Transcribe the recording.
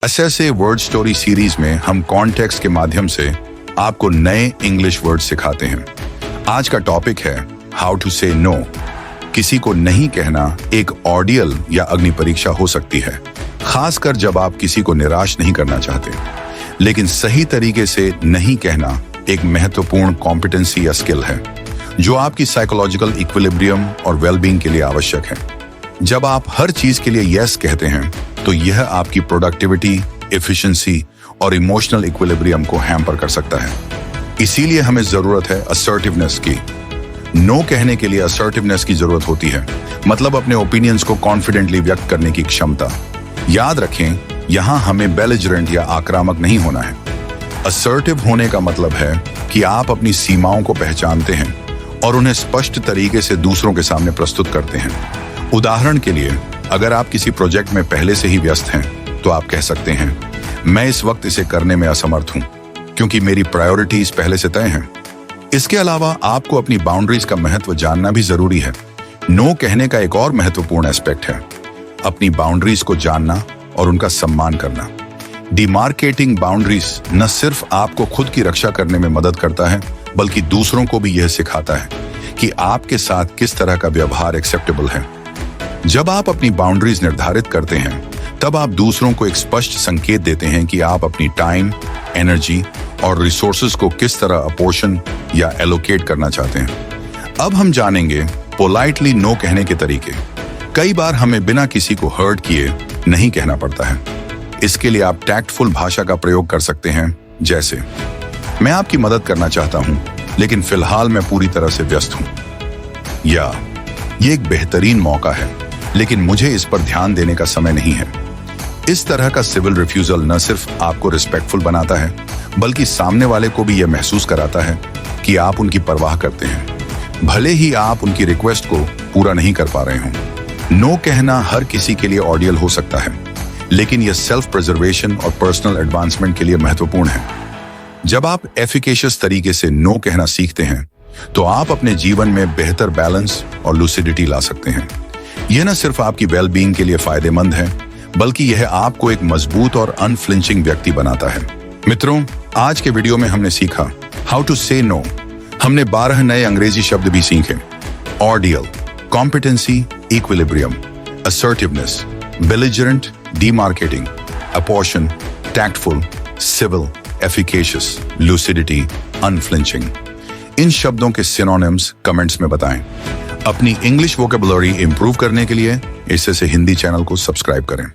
SSA word story series में हम context के माध्यम से आपको नए इंग्लिश वर्ड सिखाते हैं। आज का टॉपिक है हाउ टू से नो। किसी को नहीं कहना एक ऑर्डियल या अग्नि परीक्षा हो सकती है, खासकर जब आप किसी को निराश नहीं करना चाहते। लेकिन सही तरीके से नहीं कहना एक महत्वपूर्ण कॉम्पिटेंसी या स्किल है जो आपकी साइकोलॉजिकल इक्विलिब्रियम और वेलबींग के लिए आवश्यक है। जब आप हर चीज के लिए यस कहते हैं तो यह आपकी प्रोडक्टिविटी, एफिशिएंसी और इमोशनल इक्विलिब्रियम को हैम्पर कर सकता है। इसीलिए हमें जरूरत है असर्टिवनेस की। नो कहने के लिए असर्टिवनेस की जरूरत होती है, मतलब अपने ओपिनियंस को कॉन्फिडेंटली व्यक्त करने की क्षमता। याद रखें, यहां हमें बेलिजरेंट या आक्रामक नहीं होना है। असर्टिव होने का मतलब है कि आप अपनी सीमाओं को पहचानते हैं और उन्हें स्पष्ट तरीके से दूसरों के सामने प्रस्तुत करते हैं। उदाहरण के लिए, अगर आप किसी प्रोजेक्ट में पहले से ही व्यस्त हैं, तो आप कह सकते हैं, मैं इस वक्त इसे करने में असमर्थ हूं क्योंकि मेरी प्रायोरिटीज पहले से तय हैं। इसके अलावा आपको अपनी बाउंड्रीज का महत्व जानना भी जरूरी है। नो कहने का एक और महत्वपूर्ण एस्पेक्ट है अपनी बाउंड्रीज को जानना और उनका सम्मान करना। डिमार्केटिंग बाउंड्रीज न सिर्फ आपको खुद की रक्षा करने में मदद करता है, बल्कि दूसरों को भी यह सिखाता है कि आपके साथ किस तरह का व्यवहार एक्सेप्टेबल है। जब आप अपनी बाउंड्रीज निर्धारित करते हैं, तब आप दूसरों को एक स्पष्ट संकेत देते हैं कि आप अपनी टाइम, एनर्जी और रिसोर्सेज को किस तरह अपोर्शन या एलोकेट करना चाहते हैं। अब हम जानेंगे पोलाइटली नो कहने के तरीके। कई बार हमें बिना किसी को हर्ट किए नहीं कहना पड़ता है। इसके लिए आप टैक्टफुल भाषा का प्रयोग कर सकते हैं, जैसे, मैं आपकी मदद करना चाहता हूं, लेकिन फिलहाल मैं पूरी तरह से व्यस्त हूं। या, ये एक बेहतरीन मौका है, लेकिन मुझे इस पर ध्यान देने का समय नहीं है। इस तरह का सिविल रिफ्यूजल न सिर्फ आपको रिस्पेक्टफुल बनाता है, बल्कि सामने वाले को भी यह महसूस कराता है कि आप उनकी परवाह करते हैं, भले ही आप उनकी रिक्वेस्ट को पूरा नहीं कर पा रहे हों। नो कहना हर किसी के लिए ऑडियल हो सकता है, लेकिन यह सेल्फ प्रिजर्वेशन और पर्सनल एडवांसमेंट के लिए महत्वपूर्ण है। जब आप एफिकेशियस तरीके से नो कहना सीखते हैं, तो आप अपने जीवन में बेहतर बैलेंस और लूसिडिटी ला सकते हैं। यह न सिर्फ आपकी वेलबींग के लिए फायदेमंद है, बल्कि यह आपको एक मजबूत और अनफ्लिंचिंग व्यक्ति बनाता है। मित्रों, आज के वीडियो में हमने सीखा हाउ टू से नो। हमने 12 नए अंग्रेजी शब्द भी सीखे। Ordeal, competency, equilibrium, assertiveness, belligerent, demarketing, apportion, tactful, civil, efficacious, lucidity, unflinching. इन शब्दों के सिनोनिम्स कमेंट्स में बताएं। अपनी इंग्लिश वोकैबुलरी इंप्रूव करने के लिए एसएसए हिंदी चैनल को सब्सक्राइब करें।